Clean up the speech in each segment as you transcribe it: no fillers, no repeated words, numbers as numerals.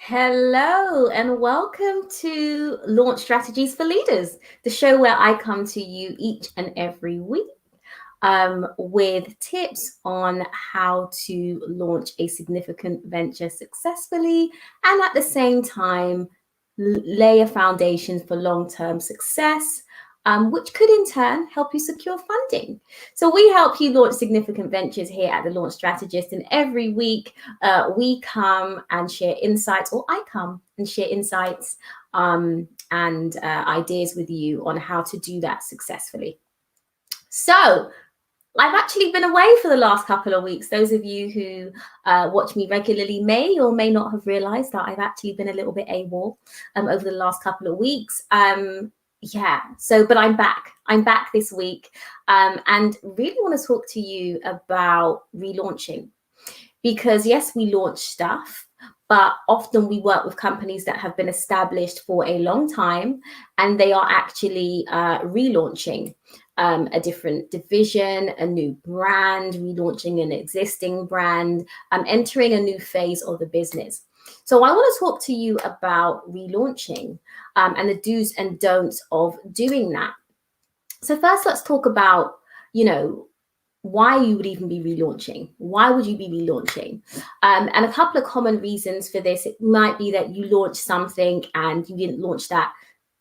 Hello and welcome to Launch Strategies for Leaders, the show where I come to you each and every week with tips on how to launch a significant venture successfully and at the same time lay a foundation for long-term success, which could in turn help you secure funding. So we help you launch significant ventures here at the Launch Strategist, and every week we come and share insights, or I come and share insights and ideas with you on how to do that successfully. So I've actually been away for the last couple of weeks. Those of you who watch me regularly may or may not have realized that I've actually been a little bit AWOL over the last couple of weeks. But I'm back. I'm back this week and really want to talk to you about relaunching. Because yes, we launch stuff, but often we work with companies that have been established for a long time and they are actually relaunching a different division, a new brand, relaunching an existing brand, entering a new phase of the business. So I want to talk to you about relaunching and the do's and don'ts of doing that. So first, let's talk about, why you would even be relaunching. Why would you be relaunching? And a couple of common reasons for this. It might be that you launched something and you didn't launch that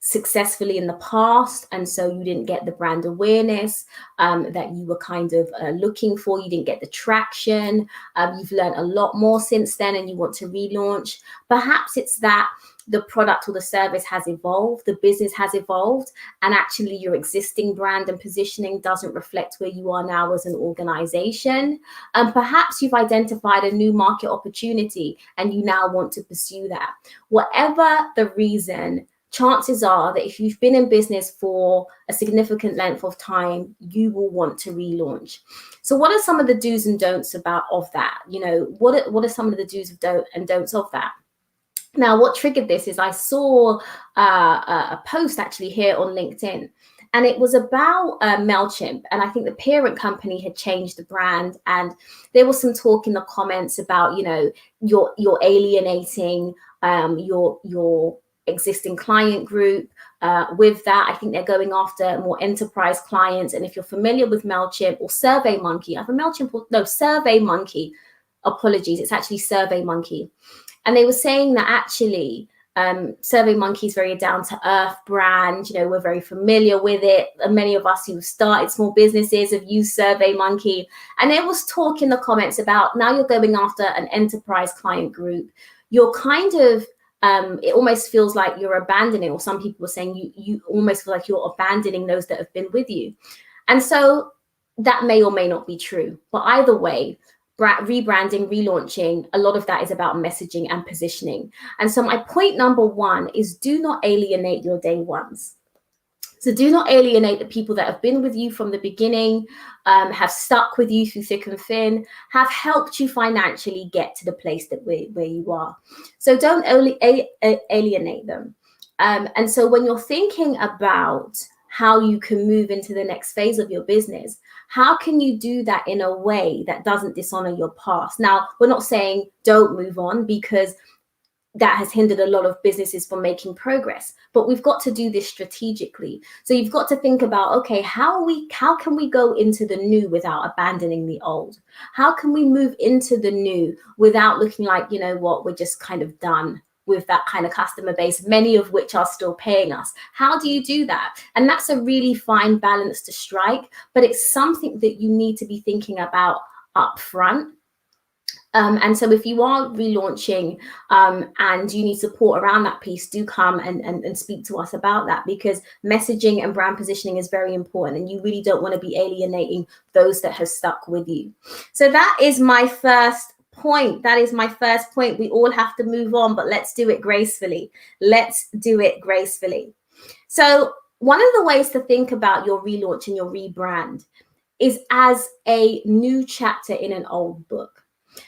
successfully in the past, and so you didn't get the brand awareness that you were kind of looking for. You didn't get the traction. You've learned a lot more since then and you want to relaunch. Perhaps it's that the product or the service has evolved, the business has evolved, and actually your existing brand and positioning doesn't reflect where you are now as an organization. Perhaps you've identified a new market opportunity and you now want to pursue that. Whatever the reason, chances are that if you've been in business for a significant length of time, you will want to relaunch. So what are some of the do's and don'ts of that? What are some of the do's and don'ts of that? Now, what triggered this is I saw a post actually here on LinkedIn, and it was about MailChimp. And I think the parent company had changed the brand, and there was some talk in the comments about, you're alienating your existing client group. With that, I think they're going after more enterprise clients. And if you're familiar with MailChimp or SurveyMonkey, SurveyMonkey, apologies, it's actually SurveyMonkey. And they were saying that actually SurveyMonkey is very down to earth brand. We're very familiar with it. And many of us who have started small businesses have used SurveyMonkey. And there was talk in the comments about now you're going after an enterprise client group. You're kind of it almost feels like you're abandoning, or some people were saying you almost feel like you're abandoning those that have been with you. And so that may or may not be true. But either way, rebranding, relaunching, a lot of that is about messaging and positioning. And so my point number one is do not alienate your day ones. So do not alienate the people that have been with you from the beginning, have stuck with you through thick and thin, have helped you financially get to the place that where you are. So don't only alienate them. And so when you're thinking about how you can move into the next phase of your business, how can you do that in a way that doesn't dishonor your past? Now, we're not saying don't move on, because that has hindered a lot of businesses from making progress, but we've got to do this strategically. So you've got to think about, okay, how can we go into the new without abandoning the old? How can we move into the new without looking like, we're just kind of done with that kind of customer base, many of which are still paying us? How do you do that? And that's a really fine balance to strike, but it's something that you need to be thinking about up front. And so if you are relaunching and you need support around that piece, do come and speak to us about that, because messaging and brand positioning is very important, and you really don't want to be alienating those that have stuck with you. So that is my first point. We all have to move on, but let's do it gracefully. So one of the ways to think about your relaunch and your rebrand is as a new chapter in an old book.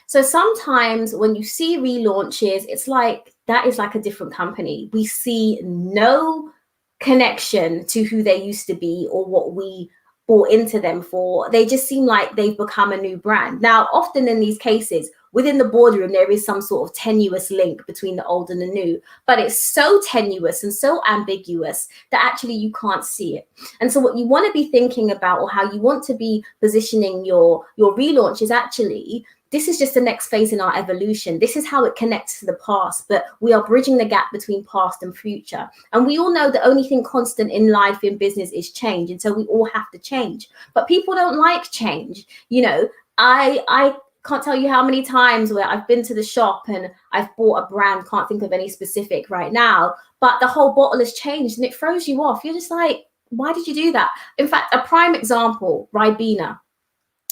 So sometimes when you see relaunches, it's like that is like a different company. We see no connection to who they used to be or what we bought into them for. They just seem like they've become a new brand. Now, often in these cases, within the boardroom, there is some sort of tenuous link between the old and the new, but it's so tenuous and so ambiguous that actually you can't see it. And so what you want to be thinking about, or how you want to be positioning your relaunch, is actually, this is just the next phase in our evolution. This is how it connects to the past, but we are bridging the gap between past and future. And we all know the only thing constant in life, in business, is change. And so we all have to change. But people don't like change. You know, I can't tell you how many times where I've been to the shop and I've bought a brand, can't think of any specific right now, but the whole bottle has changed and it throws you off. You're just like, why did you do that? In fact, a prime example, Ribena.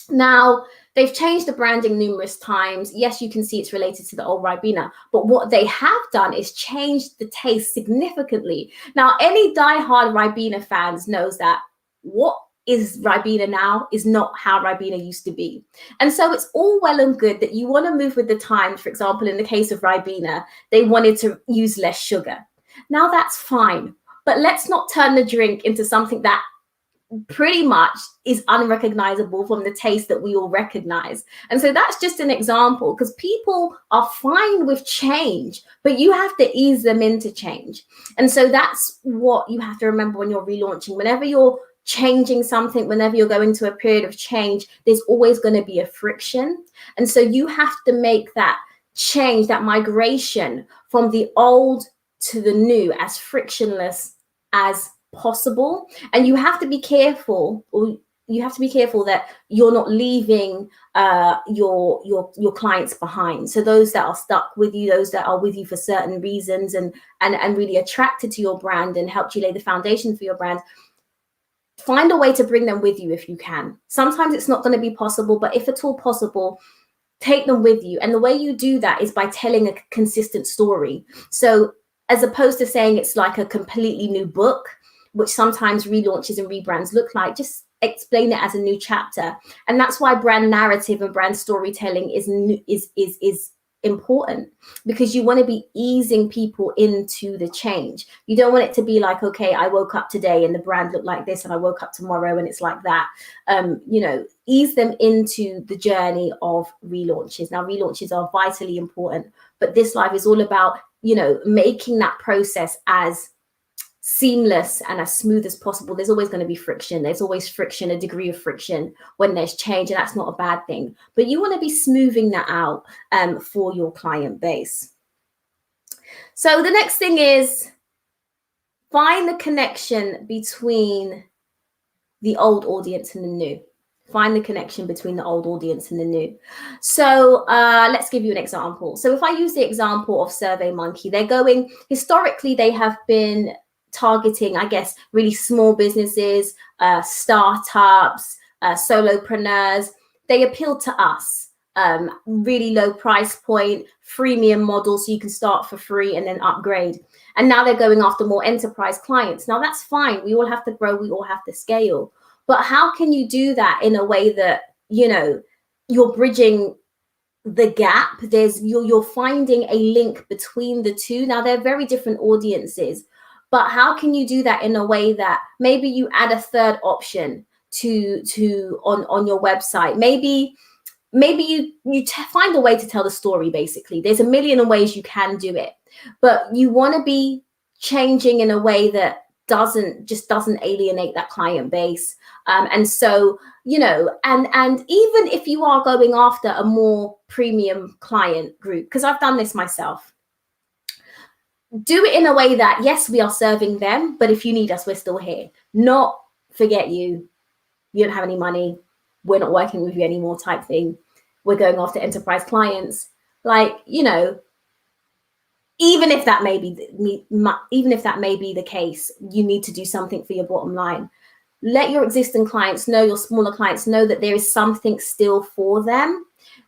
Now, they've changed the branding numerous times. Yes, you can see it's related to the old Ribena, but what they have done is changed the taste significantly. Now, any diehard Ribena fans knows that what is Ribena now is not how Ribena used to be. And so it's all well and good that you want to move with the times. For example, in the case of Ribena, they wanted to use less sugar. Now that's fine, but let's not turn the drink into something that pretty much is unrecognizable from the taste that we all recognize. And so that's just an example, because people are fine with change, but you have to ease them into change. And so that's what you have to remember when you're relaunching. Whenever you're changing something, whenever you're going to a period of change, there's always going to be a friction. And so you have to make that change, that migration from the old to the new, as frictionless as possible. And you have to be careful, or you have to be careful that you're not leaving your clients behind. So those that are stuck with you, those that are with you for certain reasons and really attracted to your brand and helped you lay the foundation for your brand, find a way to bring them with you if you can. Sometimes it's not going to be possible, but if at all possible, take them with you. And the way you do that is by telling a consistent story. So as opposed to saying it's like a completely new book, which sometimes relaunches and rebrands look like, just explain it as a new chapter. And that's why brand narrative and brand storytelling is important, because you want to be easing people into the change. You don't want it to be like, okay, I woke up today and the brand looked like this, and I woke up tomorrow and it's like that. Ease them into the journey of relaunches. Now, relaunches are vitally important, but this live is all about, making that process as seamless and as smooth as possible. There's always going to be friction. There's always friction, a degree of friction when there's change, and that's not a bad thing. But you want to be smoothing that out for your client base. So the next thing is find the connection between the old audience and the new. Find the connection between the old audience and the new. So let's give you an example. So if I use the example of SurveyMonkey, historically, they have been targeting, I guess, really small businesses, startups, solopreneurs. They appeal to us. Really low price point, freemium model, so you can start for free and then upgrade. And now they're going after more enterprise clients. Now that's fine. We all have to grow. We all have to scale. But how can you do that in a way that, you're bridging the gap? You're finding a link between the two. Now they're very different audiences, but how can you do that in a way that maybe you add a third option on your website? Maybe you find a way to tell the story. Basically, there's a million ways you can do it, but you want to be changing in a way that doesn't alienate that client base. And so, and even if you are going after a more premium client group, because I've done this myself, do it in a way that, yes, we are serving them, but if you need us, we're still here. Not forget you don't have any money, we're not working with you anymore type thing. We're going after enterprise clients. Like, even if that may be the case, you need to do something for your bottom line. Let your existing clients know, your smaller clients know, that there is something still for them.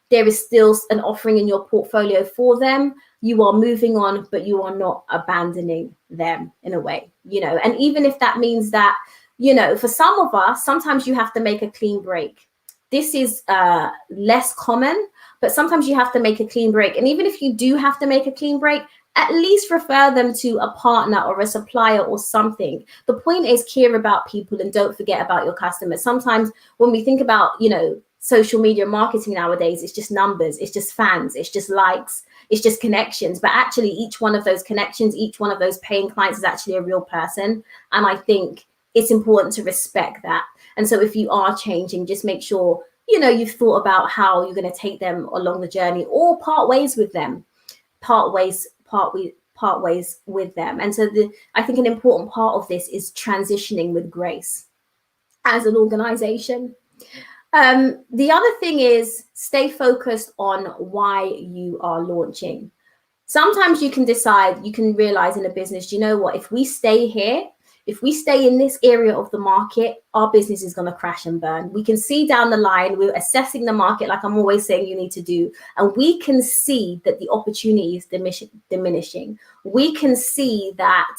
There is still an offering in your portfolio for them. You are moving on, but you are not abandoning them in a way, and even if that means that, for some of us, sometimes you have to make a clean break. This is less common, but sometimes you have to make a clean break. And even if you do have to make a clean break, at least refer them to a partner or a supplier or something. The point is, care about people and don't forget about your customers. Sometimes when we think about, social media marketing nowadays, it's just numbers, it's just fans, it's just likes, it's just connections. But actually, each one of those connections, each one of those paying clients is actually a real person. And I think it's important to respect that. And so if you are changing, just make sure, you've thought about how you're going to take them along the journey, or part ways with them, part ways with them. And so I think an important part of this is transitioning with grace as an organization. The other thing is stay focused on why you are launching. Sometimes you can realize in a business, you know what, if we stay here, if we stay in this area of the market, our business is going to crash and burn. We can see down the line, we're assessing the market like I'm always saying you need to do. And we can see that the opportunity is diminishing. We can see that,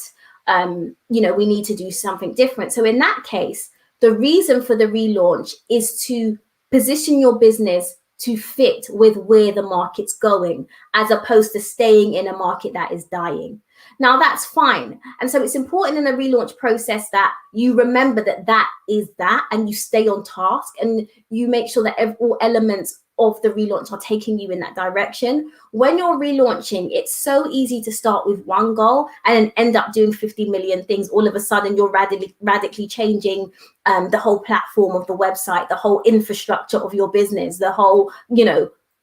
we need to do something different. So in that case, the reason for the relaunch is to position your business to fit with where the market's going, as opposed to staying in a market that is dying. Now, that's fine. And so it's important in the relaunch process that you remember that is that, and you stay on task, and you make sure that all elements of the relaunch are taking you in that direction. When you're relaunching, it's so easy to start with one goal and then end up doing 50 million things. All of a sudden, you're radically changing the whole platform of the website, the whole infrastructure of your business, the whole,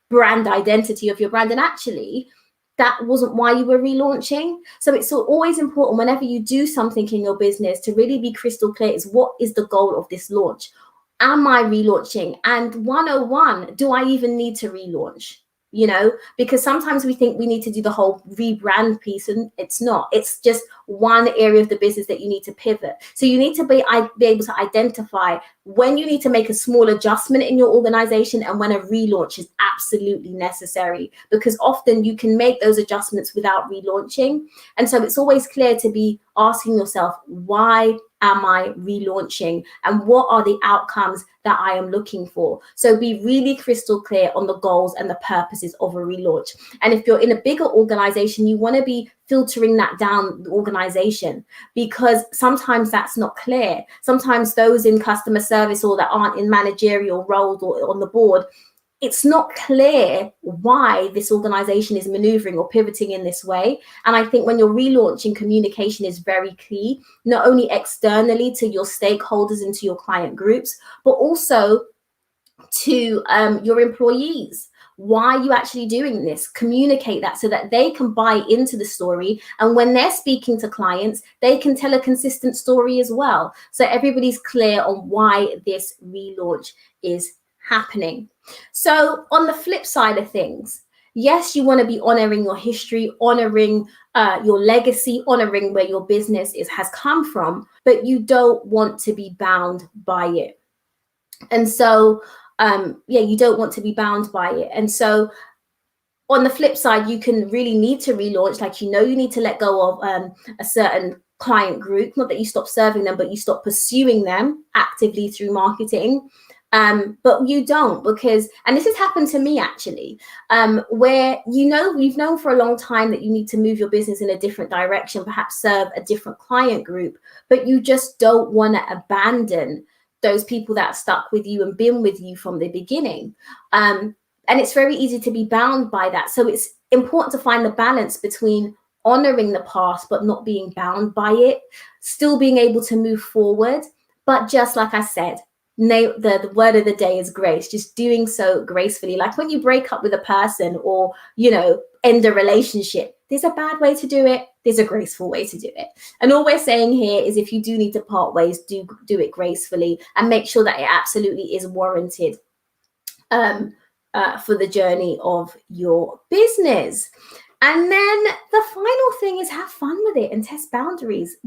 brand identity of your brand. And actually, that wasn't why you were relaunching. So it's always important whenever you do something in your business to really be crystal clear is what is the goal of this launch? Am I relaunching? And 101, do I even need to relaunch? Because sometimes we think we need to do the whole rebrand piece, and it's not. It's just one area of the business that you need to pivot. So you need to be able to identify when you need to make a small adjustment in your organization and when a relaunch is absolutely necessary, because often you can make those adjustments without relaunching. And so it's always clear to be asking yourself, why am I relaunching, and what are the outcomes that I am looking for? So be really crystal clear on the goals and the purposes of a relaunch. And if you're in a bigger organization, you want to be filtering that down the organization, because sometimes that's not clear. Sometimes those in customer service or that aren't in managerial roles or on the board, it's not clear why this organization is maneuvering or pivoting in this way. And I think when you're relaunching, communication is very key, not only externally to your stakeholders and to your client groups, but also to your employees. Why are you actually doing this? Communicate that so that they can buy into the story. And when they're speaking to clients, they can tell a consistent story as well. So everybody's clear on why this relaunch is happening. So on the flip side of things, yes, you want to be honoring your history, honoring your legacy, honoring where your business has come from, but you don't want to be bound by it. And so, you don't want to be bound by it. And so on the flip side, you can really need to relaunch, like, you need to let go of a certain client group, not that you stop serving them, but you stop pursuing them actively through marketing. But you don't, because, and this has happened to me actually, where, you've known for a long time that you need to move your business in a different direction, perhaps serve a different client group, but you just don't want to abandon those people that stuck with you and been with you from the beginning. And it's very easy to be bound by that. So it's important to find the balance between honoring the past, but not being bound by it, still being able to move forward. But just like I said, the word of the day is grace, just doing so gracefully. Like when you break up with a person or, end a relationship, there's a bad way to do it. There's a graceful way to do it. And all we're saying here is if you do need to part ways, do it gracefully and make sure that it absolutely is warranted for the journey of your business. And then the final thing is have fun with it and test boundaries,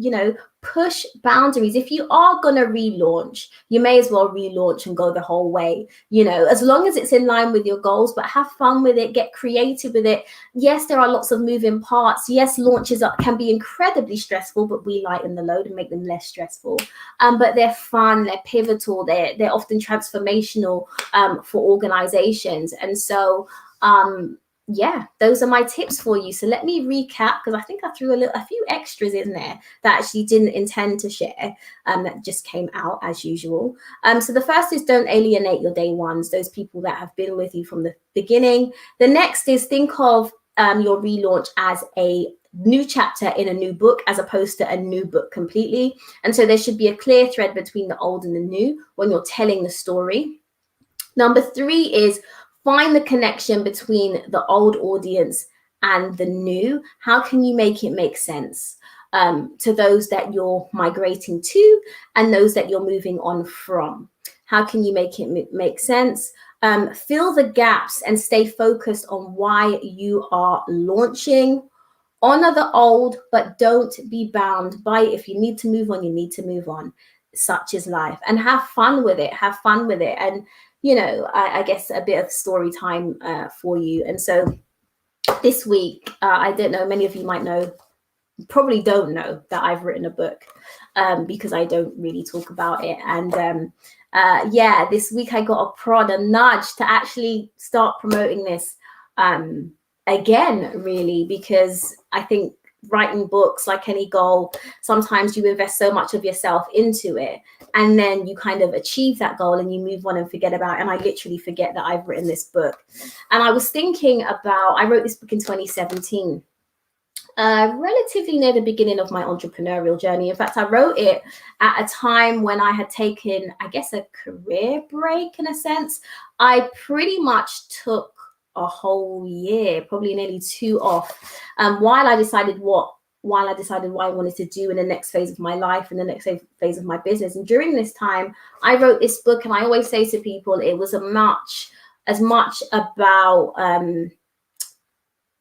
push boundaries. If you are going to relaunch, you may as well relaunch and go the whole way, as long as it's in line with your goals, but have fun with it, get creative with it. Yes, there are lots of moving parts. Yes, launches can be incredibly stressful, but we lighten the load and make them less stressful. But they're fun, they're pivotal, they're often transformational for organizations. And so, yeah, those are my tips for you. So let me recap, because I think I threw a few extras in there that I actually didn't intend to share, that just came out as usual. So the first is don't alienate your day ones, those people that have been with you from the beginning. The next is think of your relaunch as a new chapter in a new book, as opposed to a new book completely. And so there should be a clear thread between the old and the new when you're telling the story. Number 3 is find the connection between the old audience and the new. How can you make it make sense to those that you're migrating to and those that you're moving on from? How can you make it make sense? Fill the gaps and stay focused on why you are launching. Honor the old, but don't be bound by it. If you need to move on, you need to move on. Such is life. And have fun with it. Have fun with it. And I guess a bit of story time for you. And so this week, I don't know, many of you might know, probably don't know that I've written a book because I don't really talk about it. And this week I got a nudge to actually start promoting this again, really, because I think writing books, like any goal, sometimes you invest so much of yourself into it and then you kind of achieve that goal and you move on and forget about it. And I literally forget that I've written this book. And I was thinking about, I wrote this book in 2017, relatively near the beginning of my entrepreneurial journey. In fact, I wrote it at a time when I had taken, I guess, a career break in a sense. I pretty much took a whole year, probably nearly 2 off, while I decided what I wanted to do in the next phase of my life and the next phase of my business. And during this time, I wrote this book, and I always say to people, it was as much about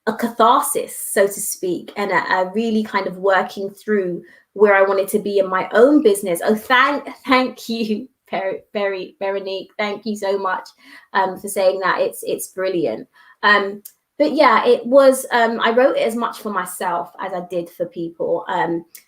a catharsis, so to speak, and a really kind of working through where I wanted to be in my own business. Oh, thank you, Veronique. Thank you so much for saying that. It's brilliant. But yeah, it was, I wrote it as much for myself as I did for people.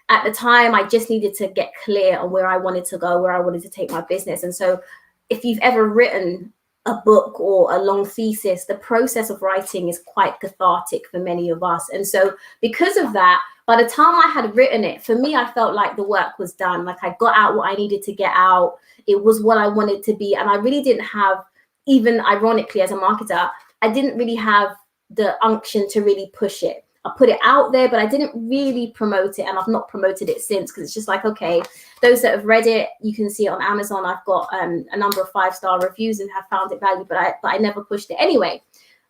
At the time, I just needed to get clear on where I wanted to go, where I wanted to take my business. And so if you've ever written a book or a long thesis, the process of writing is quite cathartic for many of us. And so because of that, by the time I had written it, for me, I felt like the work was done. Like I got out what I needed to get out. It was what I wanted to be. And I really didn't have, even ironically, as a marketer, I didn't really have the unction to really push it. I put it out there, but I didn't really promote it. And I've not promoted it since, because it's just like, okay, those that have read it, you can see it on Amazon. I've got a number of 5-star reviews and have found it valuable, but I never pushed it. Anyway,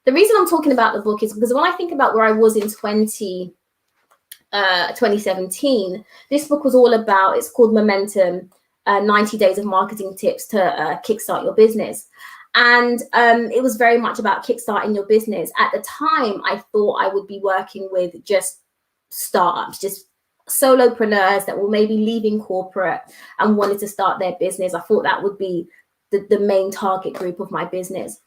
the reason I'm talking about the book is because when I think about where I was in 2017, this book was all about, it's called Momentum, 90 Days of Marketing Tips to Kickstart Your Business. And it was very much about kickstarting your business. At the time, I thought I would be working with just startups, just solopreneurs that were maybe leaving corporate and wanted to start their business. I thought that would be the main target group of my business.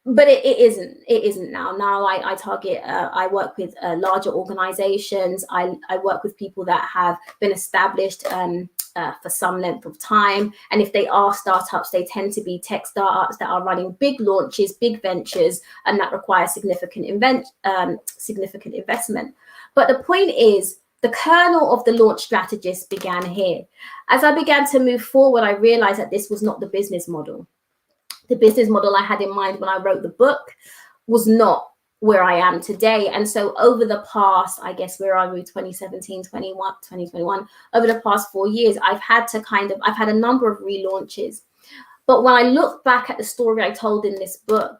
But it isn't now. Now I target, I work with larger organizations. I work with people that have been established for some length of time. And if they are startups, they tend to be tech startups that are running big launches, big ventures, and that require significant investment. But the point is, the kernel of the Launch Strategist began here. As I began to move forward, I realized that this was not the business model. The business model I had in mind when I wrote the book was not where I am today. And so over the past, I guess, where are we, 2017, 2021, over the past 4 years, I've had a number of relaunches. But when I look back at the story I told in this book,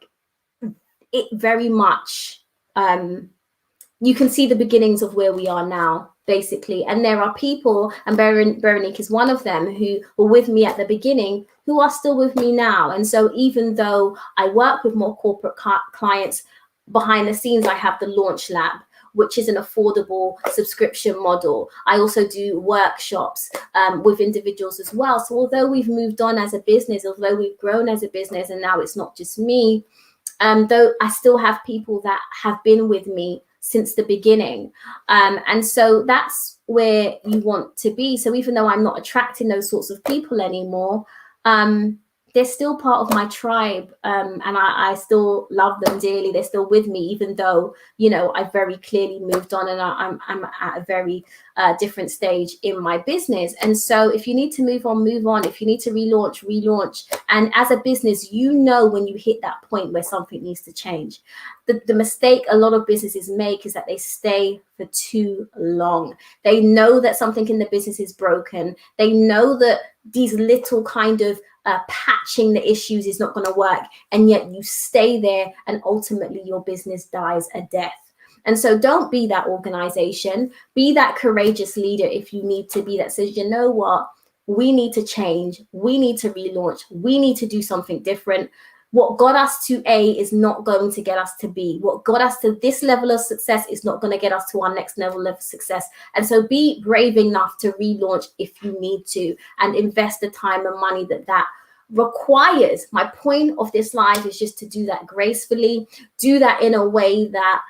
it very much, you can see the beginnings of where we are now, basically. And there are people, and Veronique is one of them, who were with me at the beginning, who are still with me now. And so even though I work with more corporate clients, behind the scenes, I have the Launch Lab, which is an affordable subscription model. I also do workshops with individuals as well. So although we've moved on as a business, although we've grown as a business, and now it's not just me, though I still have people that have been with me since the beginning. And so that's where you want to be. So even though I'm not attracting those sorts of people anymore, they're still part of my tribe, and I still love them dearly. They're still with me, even though, you know, I very clearly moved on, and I'm at a very different stage in my business. And so if you need to move on, move on. If you need to relaunch. And as a business, you know, when you hit that point where something needs to change. The mistake a lot of businesses make is that they stay for too long. They know that something in the business is broken. They know that these little kind of patching the issues is not going to work, and yet you stay there, and ultimately your business dies a death. And so don't be that organization. Be that courageous leader if you need to be, that says, you know what, we need to change, we need to relaunch, we need to do something different. What got us to A is not going to get us to B. What got us to this level of success is not going to get us to our next level of success. And so be brave enough to relaunch if you need to, and invest the time and money that requires. My point of this live is just to do that gracefully, do that in a way that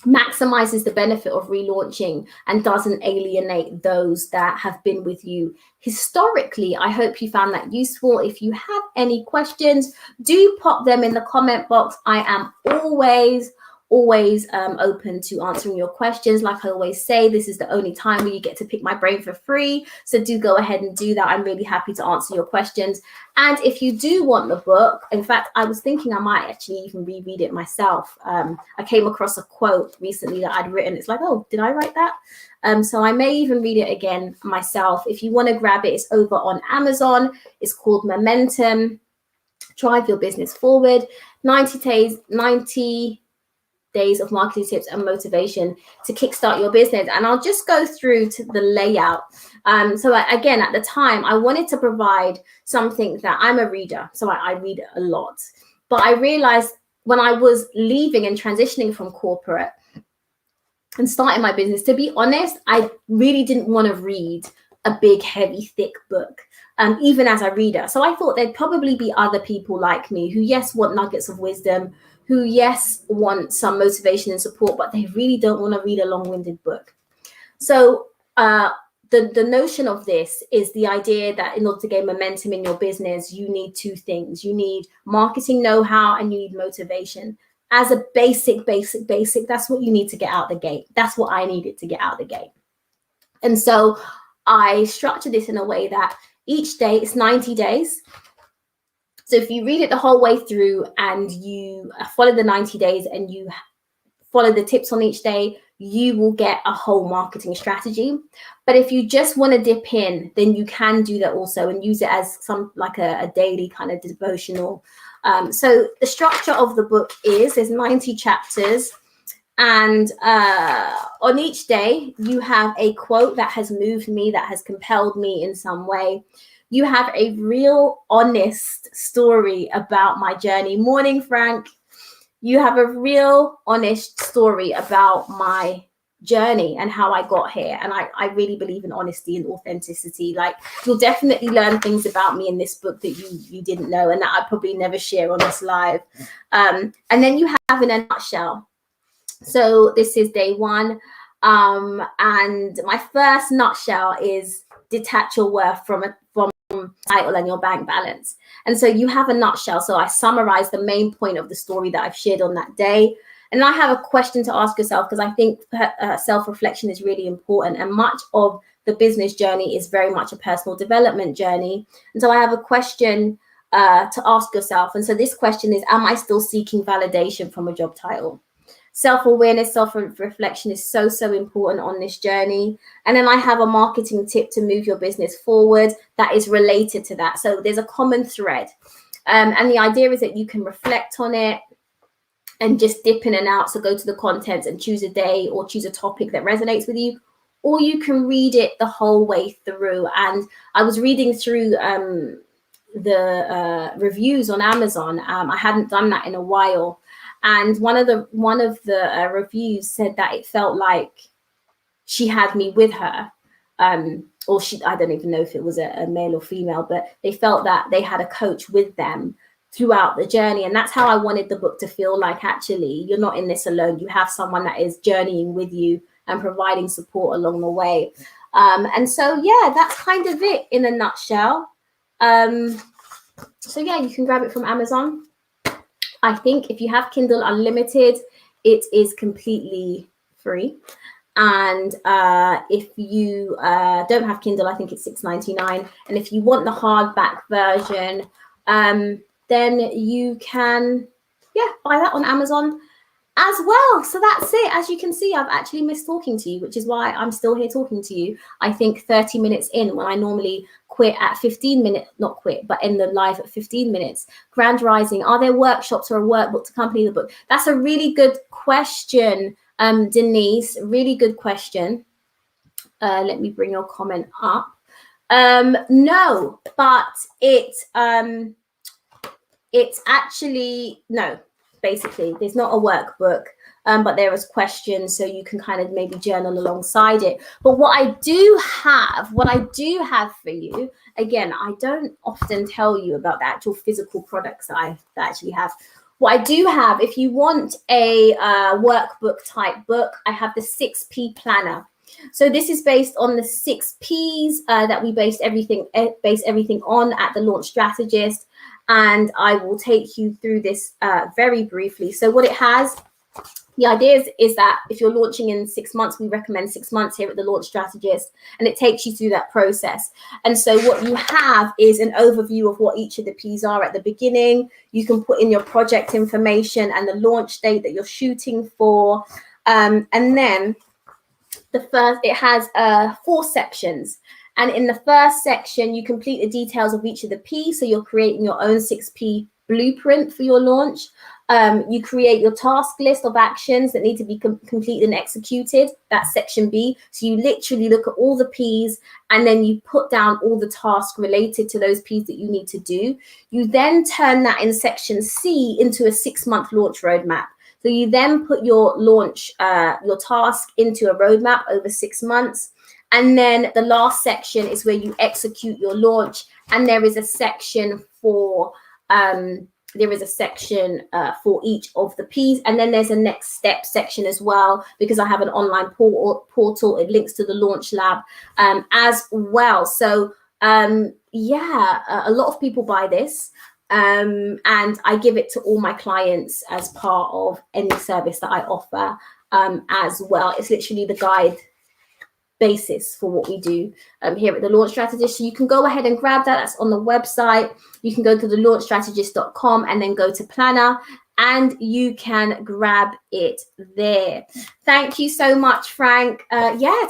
maximizes the benefit of relaunching and doesn't alienate those that have been with you historically. I hope you found that useful. If you have any questions, do pop them in the comment box. I am always open to answering your questions. Like I always say, this is the only time where you get to pick my brain for free. So do go ahead and do that. I'm really happy to answer your questions. And if you do want the book, in fact, I was thinking I might actually even reread it myself. I came across a quote recently that I'd written. It's like, oh, did I write that? So I may even read it again myself. If you want to grab it, it's over on Amazon. It's called Momentum. Drive Your Business Forward. 90 days of marketing tips and motivation to kickstart your business. And I'll just go through to the layout. So again, at the time, I wanted to provide something that I'm a reader, so I read a lot. But I realized when I was leaving and transitioning from corporate and starting my business, to be honest, I really didn't want to read a big, heavy, thick book, even as a reader. So I thought there'd probably be other people like me who, yes, want nuggets of wisdom, who, yes, want some motivation and support, but they really don't want to read a long-winded book. So the notion of this is the idea that in order to gain momentum in your business, you need two things. You need marketing know-how and you need motivation. As a basic, that's what you need to get out the gate. That's what I needed to get out the gate. And so I structured this in a way that each day is 90 days. So if you read it the whole way through and you follow the 90 days and you follow the tips on each day, you will get a whole marketing strategy. But if you just want to dip in, then you can do that also and use it as some like a daily kind of devotional. So the structure of the book is there's 90 chapters. And on each day, you have a quote that has moved me, that has compelled me in some way. You have a real honest story about my journey. Morning, Frank. You have a real honest story about my journey and how I got here. And I really believe in honesty and authenticity. Like, you'll definitely learn things about me in this book that you didn't know and that I probably never share on this live. And then you have in a nutshell. So this is day one. And my first nutshell is detach your worth from title and your bank balance. And so you have a nutshell. So I summarize the main point of the story that I've shared on that day. And I have a question to ask yourself, because I think self-reflection is really important. And much of the business journey is very much a personal development journey. And so I have a question to ask yourself. And so this question is, am I still seeking validation from a job title? Self-awareness, self-reflection is so important on this journey. And then I have a marketing tip to move your business forward that is related to that. So there's a common thread. And the idea is that you can reflect on it and just dip in and out. So go to the contents and choose a day or choose a topic that resonates with you, or you can read it the whole way through. And I was reading through the reviews on Amazon. I hadn't done that in a while. And one of the reviews said that it felt like she had me with her, or I don't even know if it was a male or female, but they felt that they had a coach with them throughout the journey. And that's how I wanted the book to feel like. Actually, you're not in this alone. You have someone that is journeying with you and providing support along the way. And so, yeah, that's kind of it in a nutshell. So yeah, you can grab it from Amazon. I think if you have Kindle Unlimited, it is completely free. And if you don't have Kindle, I think it's $6.99. And if you want the hardback version, then you can, buy that on Amazon as well. So that's it. As you can see, I've actually missed talking to you, which is why I'm still here talking to you. I think 30 minutes in, when I normally quit at 15 minutes, not quit, but end the live at 15 minutes. Grand Rising, are there workshops or a workbook to accompany the book? That's a really good question, Denise. Really good question. Let me bring your comment up. No, but it's actually, no, basically there's not a workbook, but there is questions, so you can kind of maybe journal alongside it. But what I do have for you, again, I don't often tell you about the actual physical products that I actually have. What I do have, if you want a workbook type book, I have the 6P planner. So this is based on the 6 Ps that we base everything on at the Launch Strategist. And I will take you through this very briefly. So what it has, the idea is that if you're launching in 6 months, we recommend 6 months here at the Launch Strategist, and it takes you through that process. And so what you have is an overview of what each of the Ps are at the beginning. You can put in your project information and the launch date that you're shooting for. And then it has 4 sections. And in the first section, you complete the details of each of the Ps. So you're creating your own 6P blueprint for your launch. You create your task list of actions that need to be completed and executed. That's section B. So you literally look at all the Ps and then you put down all the tasks related to those Ps that you need to do. You then turn that in section C into a 6-month launch roadmap. So you then put your launch, your task into a roadmap over 6 months. And then the last section is where you execute your launch. And there is a section for each of the Ps. And then there's a next step section as well, because I have an online portal. It links to the Launch Lab as well. So a lot of people buy this. And I give it to all my clients as part of any service that I offer as well. It's literally the guide basis for what we do here at the Launch Strategist. So you can go ahead and grab that. That's on the website. You can go to the launchstrategist.com and then go to planner, and you can grab it there. Thank you so much, Frank.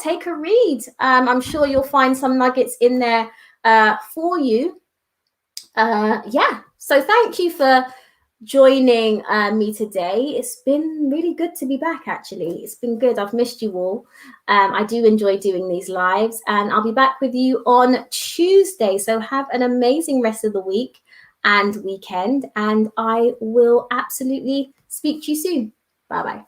Take a read. I'm sure you'll find some nuggets in there for you. So thank you for joining me today. It's been really good to be back, actually. It's been good. I've missed you all. I do enjoy doing these lives, and I'll be back with you on Tuesday. So have an amazing rest of the week and weekend, and I will absolutely speak to you soon. Bye-bye.